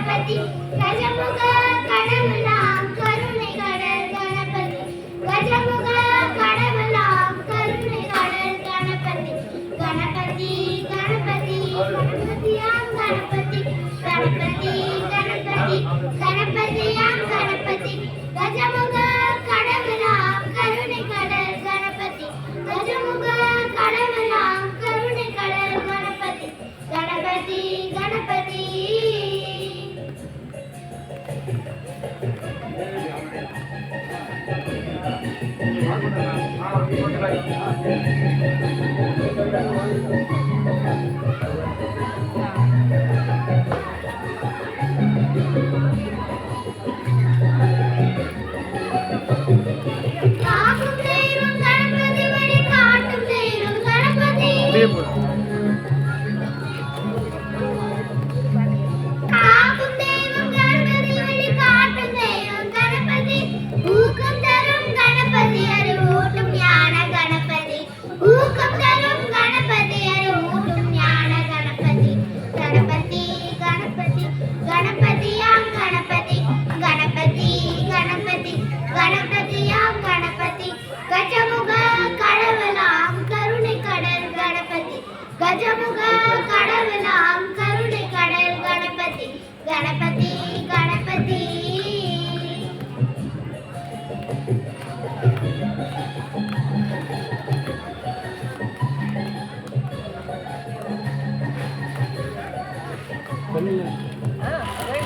கணபதி கஜமுக கடவுளாம் கருணை கடல் கணபதி கஜமுக கடவுளாம் கருணை கடல் கணபதி கணபதி கணபதி கணபதியாம் கணபதி கணபதி கணபதி கணபதியாம் கணபதி கஜமுக கடவுளாம் கருணை கடல் கணபதி கஜமுக கடவுளாம் கருணை கடல் கணபதி கணபதி கணபதி காக்கும் தெய்வம் கணபதி வழி காட்டும் தெய்வம் கணபதி காக்கும் தெய்வம் கணபதி வழி காட்டும் தெய்வம் கணபதி ஊக்கம் தரும் கணபதி அறிவூட்டும் ஞான கணபதி ஊக்கம் தரும் கணபதி அறிவூட்டும் ஞான கணபதி கணபதி கணபதி கணபதியாம் கணபதி கணபதி கணபதி கணபதியாம் கணபதி கஜமுக கடவுளாம் கருணை கடல் கணபதி கஜமுக கடவுளாம் கருணை கடல் கணபதி கணபதி கணபதி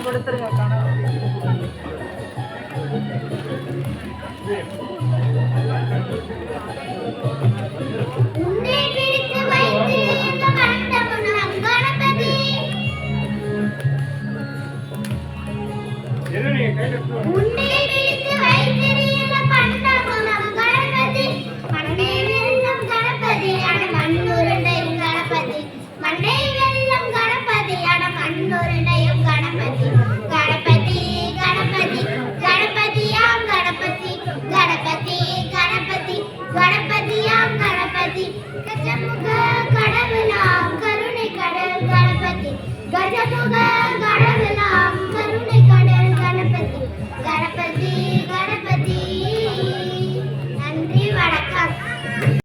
கொடுத்துருங்க கணபதி உன்னை பிடித்து வைத்து இந்த மண்டபம் கணபதி உன்னை